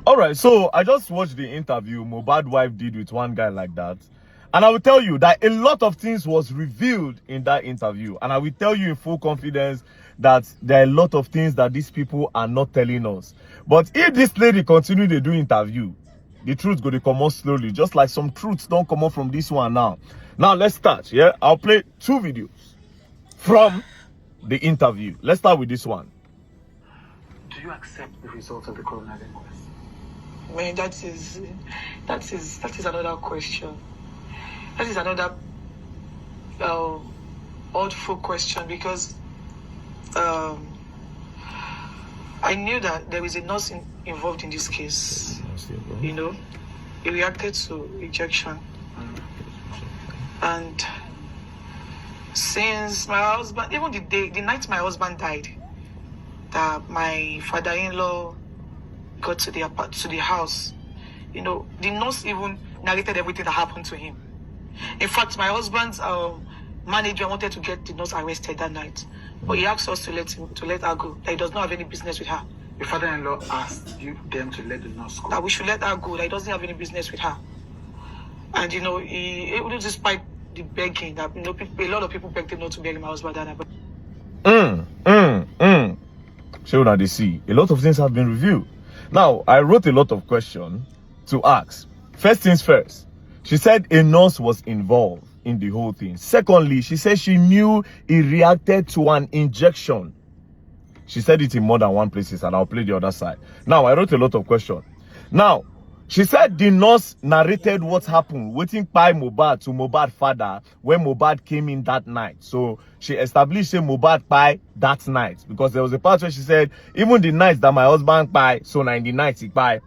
All right, so I just watched the interview MOHBAD wife did with one guy like that. And I will tell you that a lot of things was revealed in that interview. And I will tell you in full confidence that there are a lot of things that these people are not telling us. But if this lady continue to do interview, the truth go to come out slowly. Just like some truths don't come out from this one now. Now let's start, yeah? I'll play 2 videos from the interview. Let's start with this one. Do you accept the results of the coroner's inquest? I mean, that is another question. That is another oddful question, because I knew that there is a nurse involved in this case. You know, he reacted to rejection, and since my husband, even the night my husband died, that my father-in-law got to the house, you know, the nurse even narrated everything that happened to him. In fact, my husband's manager wanted to get the nurse arrested that night, but he asked us to let her go. That he does not have any business with her. Your father-in-law asked them to let the nurse go. That we should let her go. That he doesn't have any business with her. And you know, despite the begging, that, you know, a lot of people begged him not to bury my husband that night. So now they see a lot of things have been revealed. Now I wrote a lot of questions to ask. First things first, she said a nurse was involved in the whole thing. Secondly, she said she knew he reacted to an injection. She said it in more than one places, and I'll play the other side. Now I wrote a lot of questions. Now she said the nurse narrated what happened, waiting by MOHBAD to MOHBAD father when MOHBAD came in that night. So she established a MOHBAD by that night, because there was a part where she said even the night that my husband by, so 90 nights he by.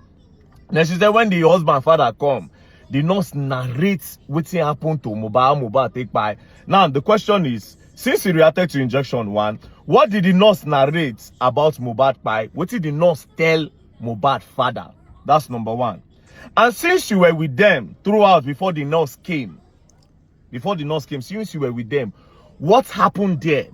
Then she said when the husband father come, the nurse narrates what happened to MOHBAD take by. Now the question is, since he reacted to injection 1, what did the nurse narrate about MOHBAD by? What did the nurse tell MOHBAD father? That's number 1. And since you were with them throughout before the nurse came, since you were with them, what happened there?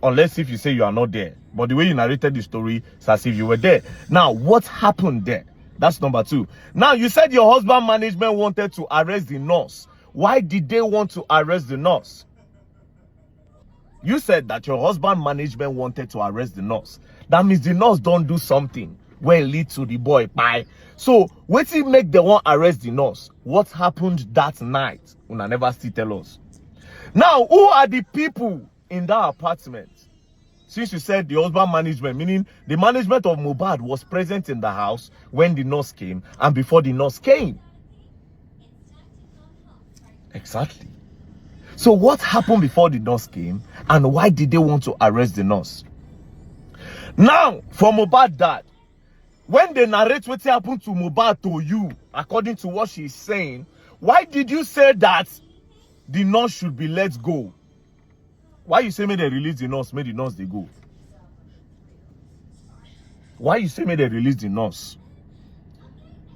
Unless if you say you are not there. But the way you narrated the story, it's as if you were there. Now, what happened there? That's number 2. Now, you said your husband management wanted to arrest the nurse. Why did they want to arrest the nurse? You said that your husband management wanted to arrest the nurse. That means the nurse don't do something where it lead to the boy pie. So what he make the one arrest the nurse? What happened that night? Una never still tell us. Now, who are the people in that apartment? Since you said the husband management, meaning the management of MOHBAD was present in the house when the nurse came and before the nurse came. Exactly. So what happened before the nurse came, and why did they want to arrest the nurse? Now, for MOHBAD dad, when they narrate what happened to MOHBAD to you, according to what she's saying, why did you say that the nurse should be let go? Why you say may they release the nurse, may the nurse they go? Why you say may they release the nurse?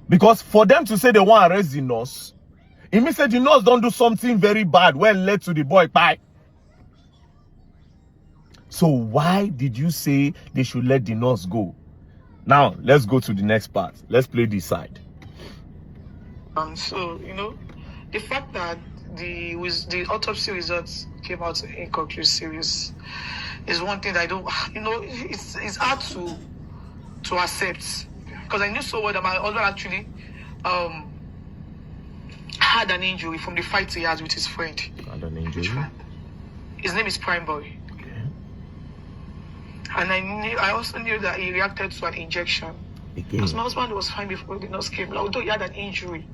Because for them to say they want to arrest the nurse, it means that the nurse don't do something very bad when led to the boy pie. So why did you say they should let the nurse go? Now, let's go to the next part. Let's play this side. So, you know, the fact that the autopsy results came out inconclusive is one thing that I don't, you know, it's hard to accept. Because I knew so well that my husband actually had an injury from the fight he had with his friend. Had an injury? His name is Prime Boy. And I also knew that he reacted to an injection. Because my husband was fine before the nurse came, although he had an injury.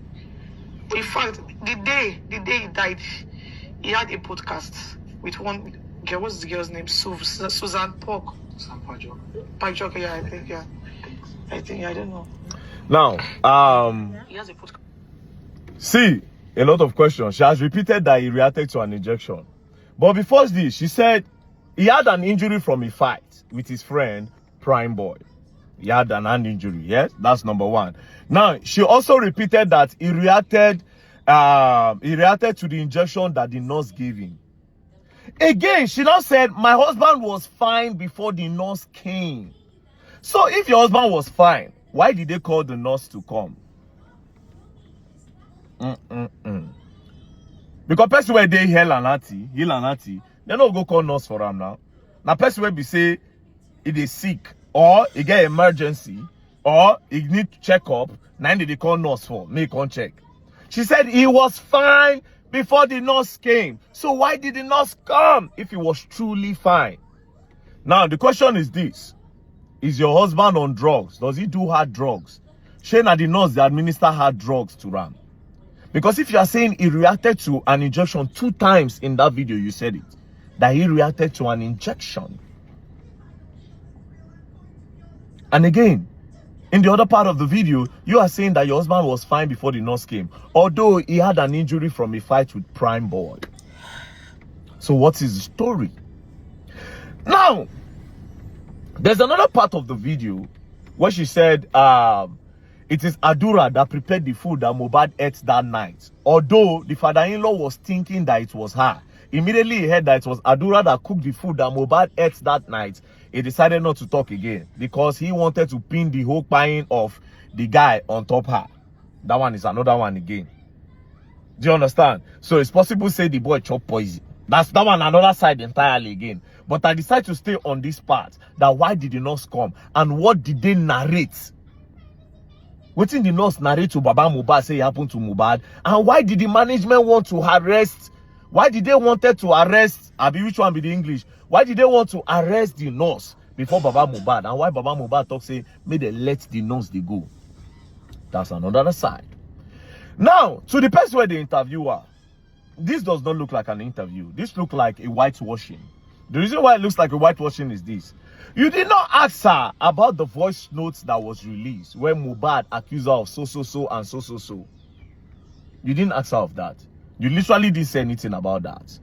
But in fact, the day he died, he had a podcast with one girl. What's the girl's name? Susan Pork. Susan Pajok. Pajok, yeah, I think, yeah. I don't know. Now, He has a podcast. see, a lot of questions. She has repeated that he reacted to an injection. But before this, she said he had an injury from a fight with his friend, Prime Boy. He had an hand injury, yes? That's number 1. Now, she also repeated that he reacted to the injection that the nurse gave him. Again, she now said, my husband was fine before the nurse came. So if your husband was fine why did they call the nurse to come? Because person where they heal and they don't go call nurse for him now. Now person where be say it is sick or it get emergency or it need check up, now they call nurse for make on check. She said he was fine before the nurse came. So why did the nurse come if he was truly fine? Now the question is this: is your husband on drugs? Does he do hard drugs? Shane and the nurse they administer hard drugs to Ram. Because if you are saying he reacted to an injection 2 times in that video, you said it, that he reacted to an injection. And again, in the other part of the video, you are saying that your husband was fine before the nurse came, although he had an injury from a fight with Prime Boy. So what is the story? Now, there's another part of the video where she said, it is Adura that prepared the food that MOHBAD ate that night. Although the father-in-law was thinking that it was her. Immediately he heard that it was Adura that cooked the food that MOHBAD ate that night. He decided not to talk again because he wanted to pin the whole buying of the guy on top her. That one is another one again. Do you understand? So it's possible to say the boy chop poison. That's that one another side entirely again. But I decided to stay on this part. That why did the nurse come? And what did they narrate? What did the nurse narrate to Baba MOHBAD say happened to MOHBAD? And why did the management want to arrest? Why did they wanted to arrest? Abi, which one be the English? Why did they want to arrest the nurse before Baba MOHBAD? And why Baba MOHBAD talk say, may they let the nurse they go? That's another side. Now, to the person where the interviewer, this does not look like an interview. This looks like a whitewashing. The reason why it looks like a whitewashing is this. You did not ask her about the voice notes that was released where MOHBAD accused her of so and so. You didn't ask her of that. You literally didn't say anything about that.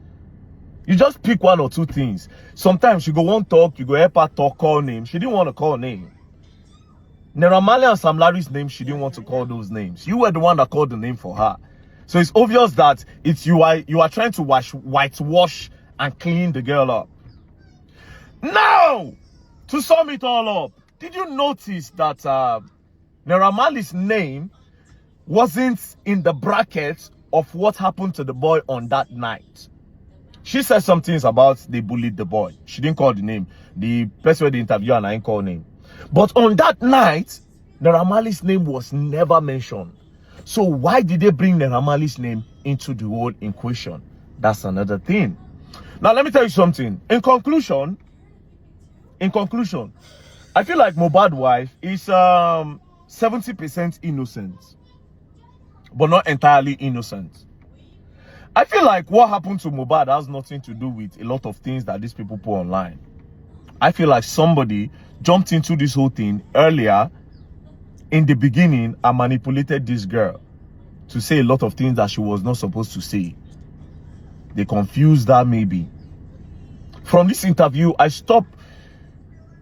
You just pick 1 or 2 things. Sometimes you go one talk, you go help her talk, call name. She didn't want to call name. Naira Marley and Sam Larry's name, she didn't want to call those names. You were the one that called the name for her. So it's obvious that it's you are trying to whitewash and clean the girl up. Now, to sum it all up, did you notice that Naira Marley's name wasn't in the brackets of what happened to the boy on that night? She said some things about they bullied the boy. She didn't call the name. The person with the interview and I didn't call name. But on that night, Naira Marley's name was never mentioned. So why did they bring Naira Marley's name into the whole equation? That's another thing. Now let me tell you something. In conclusion, I feel like MOHBAD wife is 70% innocent, but not entirely innocent. I feel like what happened to MOHBAD has nothing to do with a lot of things that these people put online. I feel like somebody jumped into this whole thing earlier in the beginning and manipulated this girl to say a lot of things that she was not supposed to say. They confused her maybe. From this interview, I stopped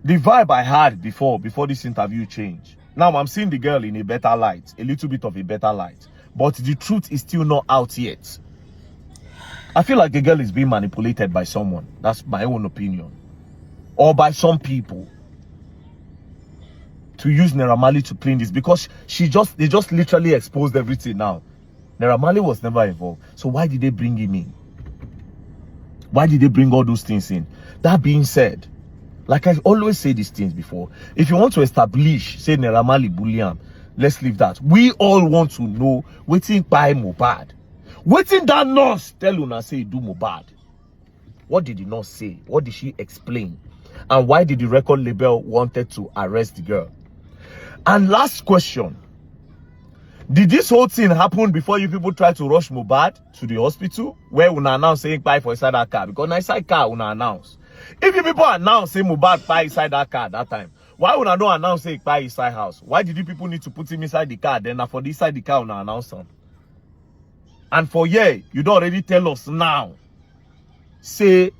the vibe I had before this interview changed. Now I'm seeing the girl in a better light, a little bit of a better light. But the truth is still not out yet. I feel like the girl is being manipulated by someone. That's my own opinion. Or by some people. To use Naira Marley to clean this. Because they just literally exposed everything now. Naira Marley was never involved. So why did they bring him in? Why did they bring all those things in? That being said, like I always say these things before, if you want to establish, say Naira Marley bullion, let's leave that. We all want to know waiting by MOHBAD. Waiting that nurse tell una say do MOHBAD. What did the nurse say? What did she explain? And why did the record label wanted to arrest the girl? And last question. Did this whole thing happen before you people try to rush MOHBAD to the hospital? Where una announce saying buy for inside that car? Because inside car una announce. If you people announce say MOHBAD buy inside that car that time, why would I not announce say buy inside house? Why did you people need to put him inside the car? Then for the inside the car una announce him? And for you don't already tell us now. Say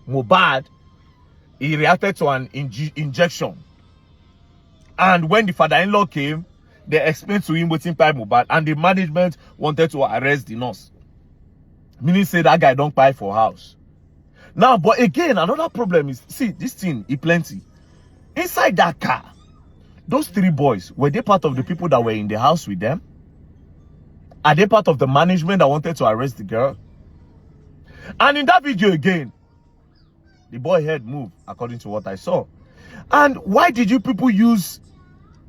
MOHBAD, he reacted to an injection. And when the father-in-law came, they explained to him waiting by MOHBAD, and the management wanted to arrest the nurse. Meaning say that guy don't buy for house. Now, but again, another problem is, see, this thing is plenty. Inside that car, those 3 boys, were they part of the people that were in the house with them? Are they part of the management that wanted to arrest the girl? And in that video again, the boy head moved, according to what I saw. And why did you people use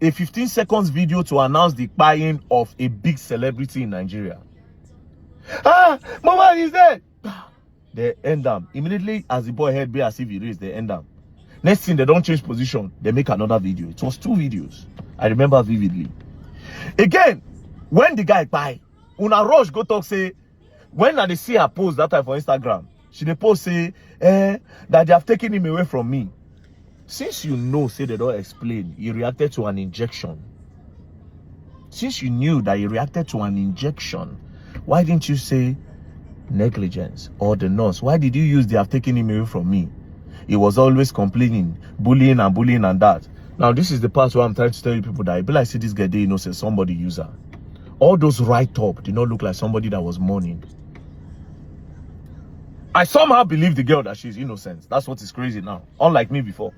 a 15 seconds video to announce the buying of a big celebrity in Nigeria? Mohbad is dead. They end them. Immediately as the boy head be as if he raised, they end them. Next thing, they don't change position. They make another video. It was 2 videos. I remember vividly. Again, when the guy buy, una rush go talk say, when they see her post that time for Instagram, she dey post say, that they have taken him away from me. Since you know, say they don't explain, he reacted to an injection. Since you knew that he reacted to an injection, why didn't you say negligence or the nurse? Why did you use they have taken him away from me? He was always complaining, bullying and that. Now, this is the part where I'm trying to tell you people that I be like, see this guy, they say somebody user. All those write-up did not look like somebody that was mourning. I somehow believe the girl that she's innocent. That's what is crazy now. Unlike me before.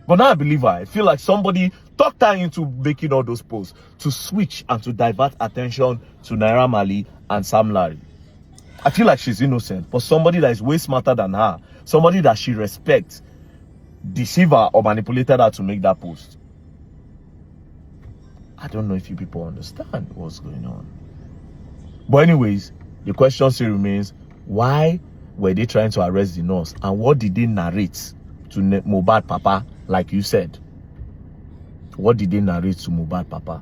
But now I believe her. I feel like somebody talked her into making all those posts to switch and to divert attention to Naira Marley and Sam Larry. I feel like she's innocent. But somebody that is way smarter than her, somebody that she respects, deceived her or manipulated her to make that post. I don't know if you people understand what's going on. But anyways, the question still remains, why were they trying to arrest the nurse? And what did they narrate to Mohbad Papa, like you said? What did they narrate to Mohbad Papa?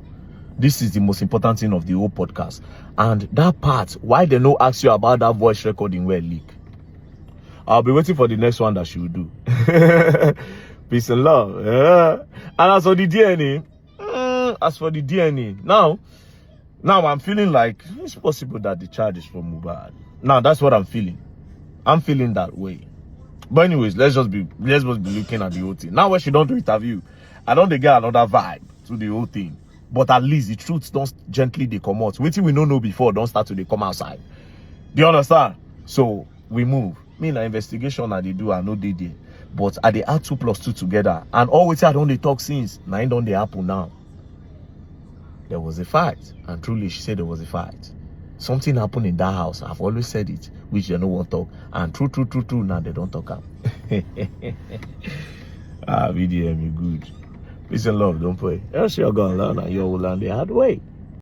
This is the most important thing of the whole podcast. And that part, why they no ask you about that voice recording where leak? I'll be waiting for the next one that she will do. Peace and love. Yeah. And as for the DNA, now I'm feeling like it's possible that the charge is from Mohbad. Now that's what I'm feeling. I'm feeling that way. But anyways, let's just be looking at the whole thing. Now when she don't do interview, I don't get another vibe to the whole thing. But at least the truth don't gently they come out. Waiting we don't know before don't start to they come outside. Do you understand? So we move. Me na investigation that they do, I know they did. But I they add 2 + 2 together. And always I don't they talk since. Now it don't they happen now. There was a fight. And truly she said there was a fight. Something happened in that house. I've always said it, which they don't want to talk. And true, now they don't talk up. VDM, you good. Peace and love, don't pray. Else you're gonna learn and you will learn the hard way.